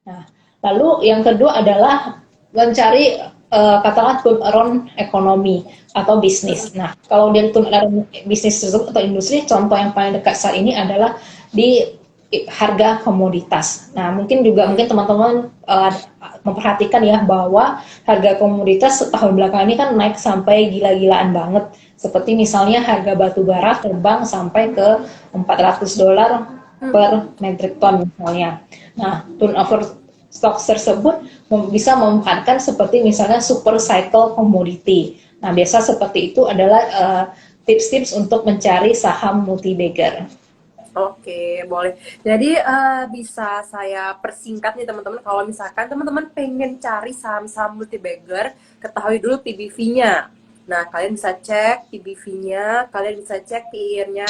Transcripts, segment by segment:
Nah, lalu yang kedua adalah mencari katakanlah turn around ekonomi atau bisnis. Nah, kalau dia turn around bisnis tersebut atau industri, contoh yang paling dekat saat ini adalah di harga komoditas. Nah, mungkin teman-teman memperhatikan ya bahwa harga komoditas setahun belakangan ini kan naik sampai gila-gilaan banget. Seperti misalnya harga batu bara terbang sampai ke $400 per metric ton misalnya. Nah, turnover stok tersebut bisa memanfaatkan seperti misalnya super cycle commodity. Nah, biasa seperti itu adalah tips-tips untuk mencari saham multi-bagger. Oke, boleh. Jadi bisa saya persingkat nih teman-teman. Kalau misalkan teman-teman pengen cari saham-saham multi-bagger, ketahui dulu PBV-nya. Nah, kalian bisa cek PBV-nya, kalian bisa cek PIR-nya,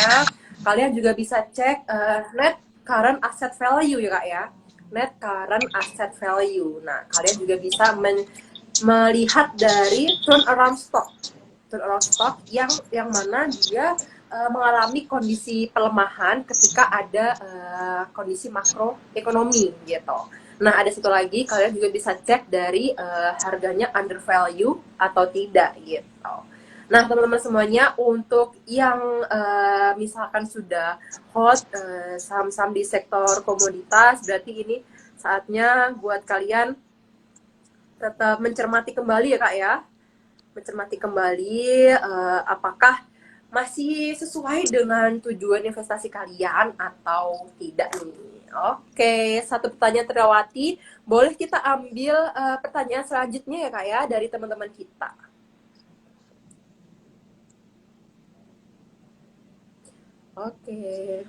kalian juga bisa cek net current asset value ya Kak ya. Net current asset value. Nah, kalian juga bisa melihat dari turnaround stock. Turnaround stock yang mana dia mengalami kondisi pelemahan ketika ada kondisi makroekonomi gitu. Nah, ada satu lagi, kalian juga bisa cek dari harganya under value atau tidak gitu. Nah, teman-teman semuanya, untuk yang misalkan sudah hot saham-saham di sektor komoditas, berarti ini saatnya buat kalian tetap mencermati kembali ya Kak ya. Mencermati kembali apakah masih sesuai dengan tujuan investasi kalian atau tidak nih. Oke, satu pertanyaan terlewati. Boleh kita ambil pertanyaan selanjutnya ya Kak ya, dari teman-teman kita. Oke.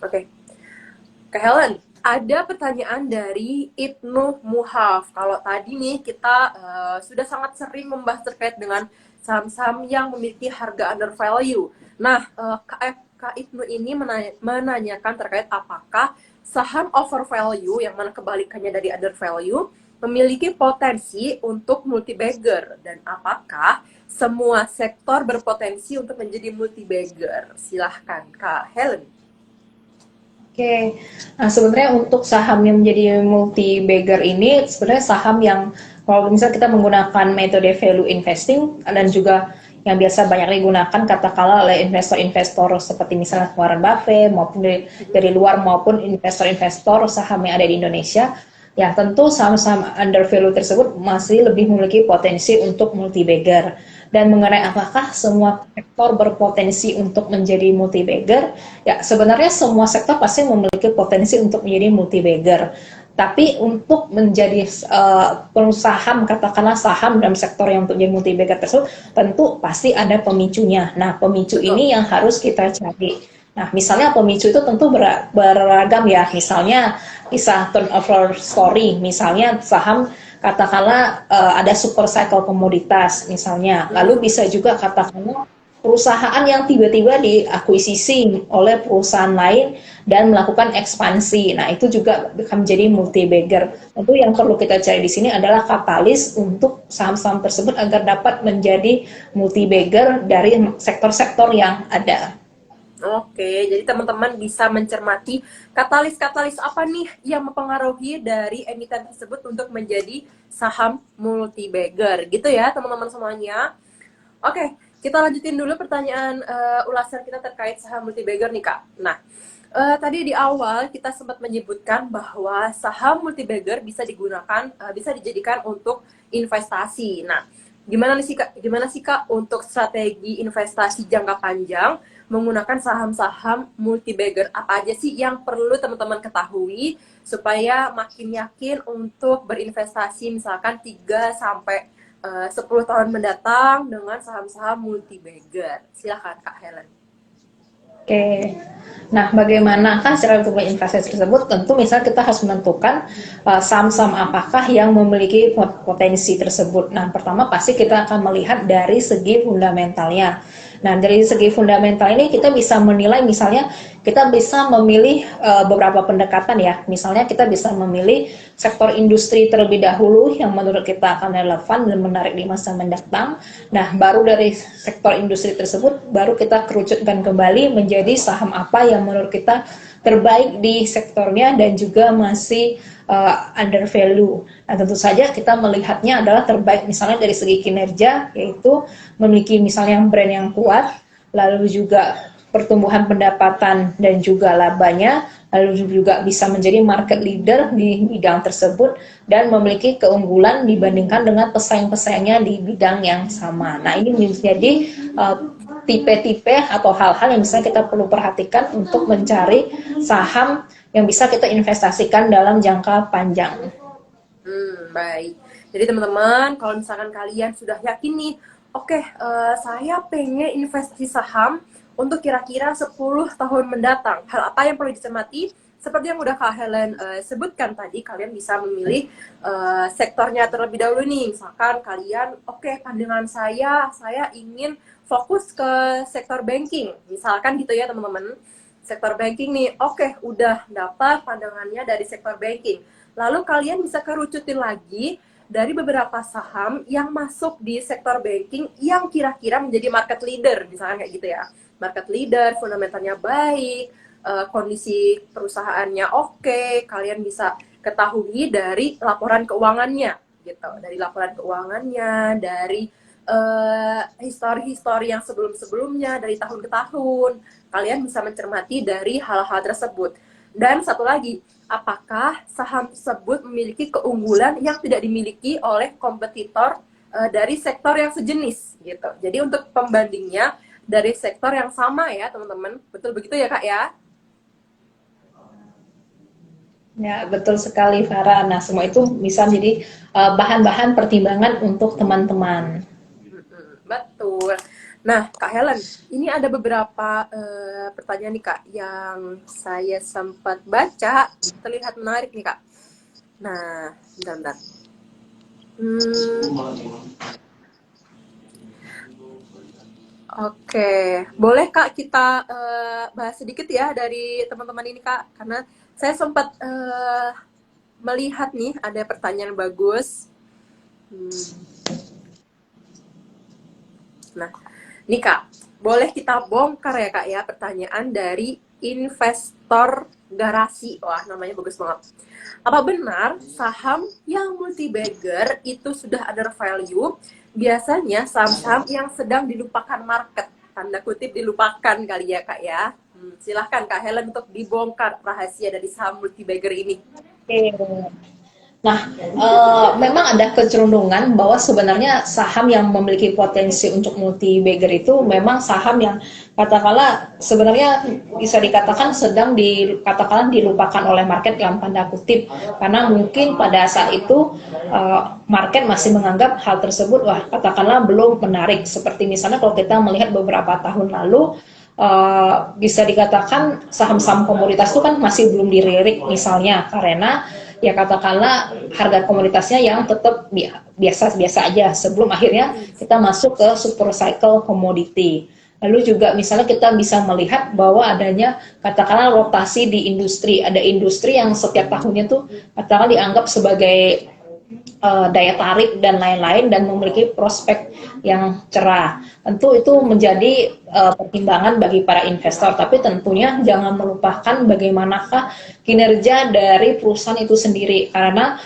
Oke. Kak Helen, ada pertanyaan dari Ibnu Muhaf. Kalau tadi nih kita sudah sangat sering membahas terkait dengan saham-saham yang memiliki harga under value. Nah, Kak Ibnu ini menanyakan terkait apakah saham over value, yang mana kebalikannya dari under value, memiliki potensi untuk multi bagger, dan apakah semua sektor berpotensi untuk menjadi multi bagger? Silahkan Kak Helen. Oke, nah sebenarnya untuk saham yang menjadi multi bagger ini sebenarnya saham yang kalau misalnya kita menggunakan metode value investing dan juga yang biasa banyak digunakan katakanlah oleh investor-investor seperti misalnya Warren Buffett maupun dari luar maupun investor-investor saham yang ada di Indonesia, ya tentu saham-saham under value tersebut masih lebih memiliki potensi untuk multi bagger. Dan mengenai apakah semua sektor berpotensi untuk menjadi multi bagger, ya sebenarnya semua sektor pasti memiliki potensi untuk menjadi multi bagger. Tapi untuk menjadi perusahaan katakanlah saham dalam sektor yang untuk jadi multi bagger tersebut, tentu pasti ada pemicunya. Nah, pemicu Betul. ini yang harus kita cari. Nah, misalnya pemicu itu tentu beragam ya. Misalnya kisah turnover story, misalnya saham katakanlah ada super cycle komoditas misalnya, lalu bisa juga katakanlah perusahaan yang tiba-tiba diakuisisi oleh perusahaan lain dan melakukan ekspansi. Nah, itu juga akan menjadi multi bagger. Tentu yang perlu kita cari di sini adalah katalis untuk saham-saham tersebut agar dapat menjadi multi bagger dari sektor-sektor yang ada. Oke, jadi teman-teman bisa mencermati katalis-katalis apa nih yang mempengaruhi dari emiten tersebut untuk menjadi saham multi bagger, gitu ya teman-teman semuanya. Oke, kita lanjutin dulu pertanyaan ulasan kita terkait saham multi bagger nih Kak. Nah, tadi di awal kita sempat menyebutkan bahwa saham multi bagger bisa digunakan, bisa dijadikan untuk investasi. Nah, gimana sih Kak untuk strategi investasi jangka panjang menggunakan saham-saham multi bagger? Apa aja sih yang perlu teman-teman ketahui supaya makin yakin untuk berinvestasi misalkan 3 sampai 10 tahun mendatang dengan saham-saham multi bagger? Silakan Kak Helen. Oke, nah bagaimanakah cara untuk berinvestasi tersebut? Tentu misalnya kita harus menentukan saham-saham apakah yang memiliki potensi tersebut. Nah, pertama pasti kita akan melihat dari segi fundamentalnya. Nah, dari segi fundamental ini kita bisa menilai misalnya kita bisa memilih beberapa pendekatan ya. Misalnya kita bisa memilih sektor industri terlebih dahulu yang menurut kita akan relevan dan menarik di masa mendatang. Nah, baru dari sektor industri tersebut baru kita kerucutkan kembali menjadi saham apa yang yang menurut kita terbaik di sektornya dan juga masih under value. Nah, tentu saja kita melihatnya adalah terbaik misalnya dari segi kinerja, yaitu memiliki misalnya brand yang kuat, lalu juga pertumbuhan pendapatan dan juga labanya, lalu juga bisa menjadi market leader di bidang tersebut dan memiliki keunggulan dibandingkan dengan pesaing-pesaingnya di bidang yang sama. Nah, ini menjadi tipe-tipe atau hal-hal yang misalnya kita perlu perhatikan untuk mencari saham yang bisa kita investasikan dalam jangka panjang. Baik. Jadi teman-teman, kalau misalkan kalian sudah yakin nih, oke, saya pengen investasi saham untuk kira-kira 10 tahun mendatang. Hal apa yang perlu dicermati? Seperti yang udah Kak Helen sebutkan tadi, kalian bisa memilih sektornya terlebih dahulu nih. Misalkan kalian, oke, pandangan saya ingin fokus ke sektor banking. Misalkan gitu ya teman-teman. Sektor banking nih, oke, udah dapat pandangannya dari sektor banking. Lalu kalian bisa kerucutin lagi dari beberapa saham yang masuk di sektor banking yang kira-kira menjadi market leader, misalnya kayak gitu ya. Market leader, fundamentalnya baik, kondisi perusahaannya oke, kalian bisa ketahui dari laporan keuangannya, gitu. Dari laporan keuangannya, dari histori-histori yang sebelum-sebelumnya, dari tahun ke tahun, kalian bisa mencermati dari hal-hal tersebut. Dan satu lagi, apakah saham tersebut memiliki keunggulan yang tidak dimiliki oleh kompetitor dari sektor yang sejenis gitu. Jadi untuk pembandingnya dari sektor yang sama ya teman-teman. Betul begitu ya Kak ya? Ya, betul sekali Farah. Nah, semua itu bisa menjadi bahan-bahan pertimbangan untuk teman-teman. Betul. Nah, Kak Helen, ini ada beberapa pertanyaan nih Kak yang saya sempat baca, terlihat menarik nih Kak. Nah, bentar. Oke, boleh Kak kita bahas sedikit ya dari teman-teman ini Kak, karena saya sempat melihat nih ada pertanyaan bagus. Nah, nih Kak, boleh kita bongkar ya Kak ya pertanyaan dari investor garasi. Wah, namanya bagus banget. Apa benar saham yang multi bagger itu sudah under value? Biasanya saham-saham yang sedang dilupakan market. Tanda kutip dilupakan kali ya Kak ya. Silahkan Kak Helen untuk dibongkar rahasia dari saham multi bagger ini. Oke. Nah, memang ada kecenderungan bahwa sebenarnya saham yang memiliki potensi untuk multi bagger itu memang saham yang katakanlah sebenarnya bisa dikatakan sedang dikatakan dilupakan oleh market dalam tanda kutip, karena mungkin pada saat itu market masih menganggap hal tersebut wah katakanlah belum menarik. Seperti misalnya kalau kita melihat beberapa tahun lalu bisa dikatakan saham-saham komoditas itu kan masih belum dilirik misalnya karena ya katakanlah harga komoditasnya yang tetap biasa-biasa aja sebelum akhirnya kita masuk ke super cycle commodity. Lalu juga misalnya kita bisa melihat bahwa adanya katakanlah rotasi di industri. Ada industri yang setiap tahunnya tuh katakanlah dianggap sebagai daya tarik dan lain-lain dan memiliki prospek yang cerah. Tentu itu menjadi pertimbangan bagi para investor, tapi tentunya jangan melupakan bagaimanakah kinerja dari perusahaan itu sendiri, karena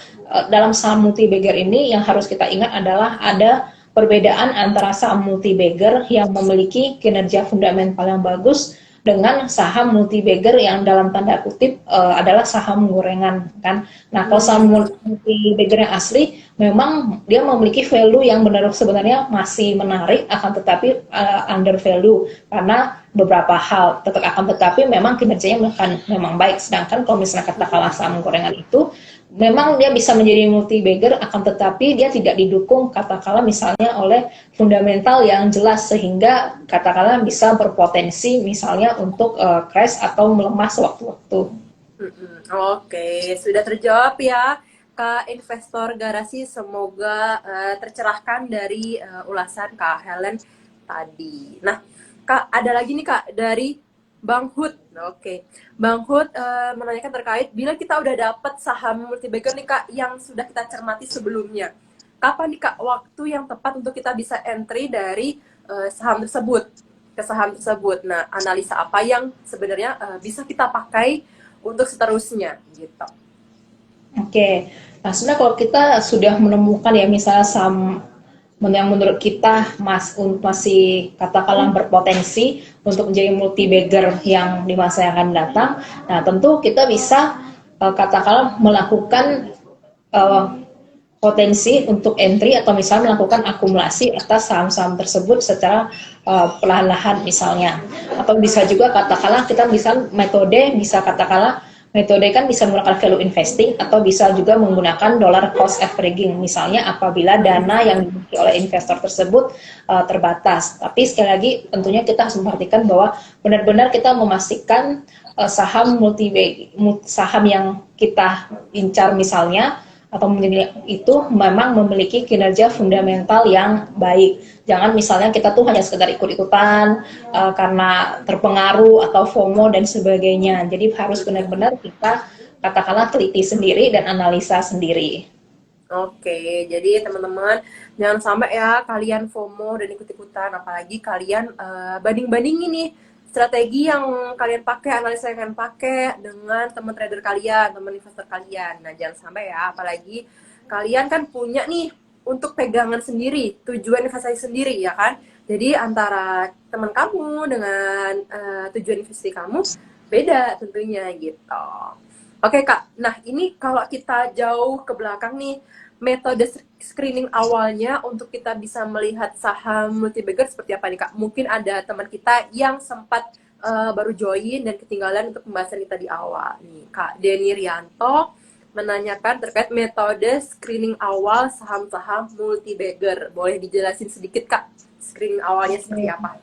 dalam saham multi bagger ini yang harus kita ingat adalah ada perbedaan antara saham multi bagger yang memiliki kinerja fundamental yang bagus dengan saham multi bagger yang dalam tanda kutip adalah saham gorengan kan. Nah, kalau saham multi bagger yang asli memang dia memiliki value yang benar sebenarnya masih menarik, akan tetapi under value karena beberapa hal. Akan tetapi memang kinerjanya memang baik. Sedangkan kalau misalnya katakanlah saham gorengan itu memang dia bisa menjadi multi bagger, akan tetapi dia tidak didukung katakanlah misalnya oleh fundamental yang jelas sehingga katakanlah bisa berpotensi misalnya untuk crash atau melemah sewaktu-waktu. Oke, sudah terjawab ya Kak investor garasi. Semoga tercerahkan dari ulasan Kak Helen tadi. Nah, Kak ada lagi nih Kak dari Bang Hud. Oke, Bang Hud menanyakan terkait bila kita udah dapat saham multi bagger nih Kak yang sudah kita cermati sebelumnya. Kapan nih Kak waktu yang tepat untuk kita bisa entry dari saham tersebut? ke saham tersebut. Nah, analisa apa yang sebenarnya bisa kita pakai untuk seterusnya gitu. Oke, nah sebenarnya kalau kita sudah menemukan ya misalnya saham yang menurut kita masih katakanlah berpotensi untuk menjadi multi bagger yang di masa yang akan datang, nah tentu kita bisa katakanlah melakukan uh, potensi untuk entry atau misalnya melakukan akumulasi atas saham-saham tersebut secara perlahan-lahan misalnya, atau bisa juga katakanlah kita bisa metode kan bisa menggunakan value investing atau bisa juga menggunakan dollar cost averaging misalnya apabila dana yang dimiliki oleh investor tersebut terbatas. Tapi sekali lagi tentunya kita harus memperhatikan bahwa benar-benar kita memastikan saham yang kita incar misalnya atau itu memang memiliki kinerja fundamental yang baik. Jangan misalnya kita tuh hanya sekedar ikut-ikutan karena terpengaruh atau FOMO dan sebagainya. Jadi harus benar-benar kita katakanlah teliti sendiri dan analisa sendiri. Oke, jadi teman-teman jangan sampai ya kalian FOMO dan ikut-ikutan, apalagi kalian banding-bandingin nih strategi yang kalian pakai, analisa yang kalian pakai dengan teman trader kalian, teman investor kalian. Nah, jangan sampai ya, apalagi kalian kan punya nih untuk pegangan sendiri, tujuan investasi sendiri ya kan. Jadi antara teman kamu dengan tujuan investasi kamu beda tentunya gitu. Oke Kak, nah ini kalau kita jauh ke belakang nih, metode screening awalnya untuk kita bisa melihat saham multibagger seperti apa nih Kak? Mungkin ada teman kita yang sempat baru join dan ketinggalan untuk pembahasan kita di awal. Nih Kak Denny Rianto menanyakan terkait metode screening awal saham-saham multibagger. Boleh dijelasin sedikit Kak, screening awalnya seperti apa?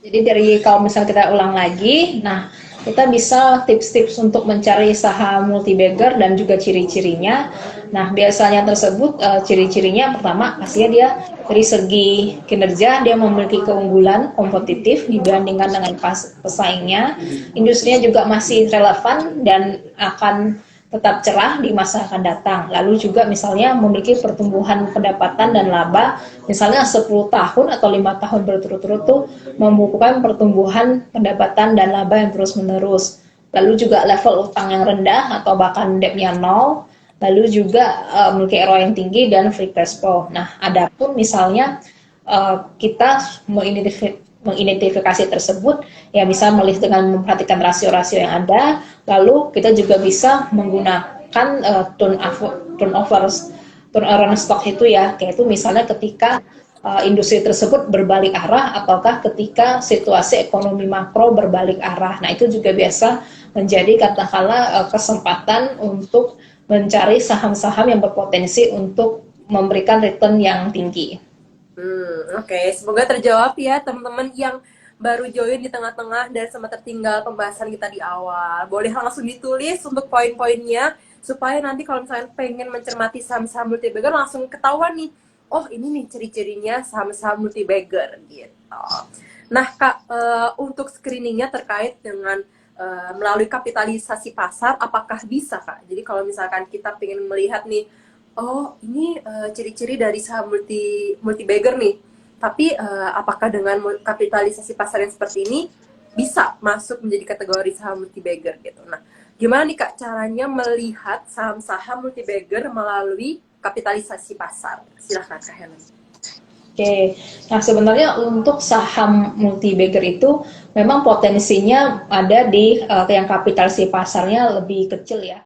Jadi dari kalau misalnya kita ulang lagi, nah kita bisa tips-tips untuk mencari saham multibagger dan juga ciri-cirinya. Nah biasanya tersebut ciri-cirinya pertama pastinya dia dari segi kinerja dia memiliki keunggulan kompetitif dibandingkan dengan pesaingnya. Industrinya juga masih relevan dan akan tetap cerah di masa akan datang. Lalu juga misalnya memiliki pertumbuhan pendapatan dan laba, misalnya 10 tahun atau 5 tahun berturut-turut tuh membukukan pertumbuhan pendapatan dan laba yang terus-menerus. Lalu juga level utang yang rendah atau bahkan debt-nya nol. Lalu juga memiliki ROI yang tinggi dan free cash flow. Nah, adapun misalnya kita mengidentifikasi tersebut ya bisa melihat dengan memperhatikan rasio-rasio yang ada, lalu kita juga bisa menggunakan turnover stock itu ya, yaitu misalnya ketika industri tersebut berbalik arah ataukah ketika situasi ekonomi makro berbalik arah. Nah itu juga biasa menjadi katakanlah kesempatan untuk mencari saham-saham yang berpotensi untuk memberikan return yang tinggi. Oke. Semoga terjawab ya teman-teman yang baru join di tengah-tengah dan sempat tertinggal pembahasan kita di awal. Boleh langsung ditulis untuk poin-poinnya supaya nanti kalau misalnya pengen mencermati saham-saham multibagger langsung ketahuan nih. Oh ini nih ciri-cirinya saham-saham multibagger gitu. Nah Kak, untuk screeningnya terkait dengan melalui kapitalisasi pasar, apakah bisa Kak? Jadi kalau misalkan kita pengen melihat nih, oh ini ciri-ciri dari saham multibagger nih. Tapi apakah dengan kapitalisasi pasar yang seperti ini bisa masuk menjadi kategori saham multibagger gitu. Nah, gimana nih Kak caranya melihat saham-saham multibagger melalui kapitalisasi pasar? Silahkan Kak Helen. Oke, nah sebenarnya untuk saham multibagger itu memang potensinya ada di yang kapitalisasi pasarnya lebih kecil ya.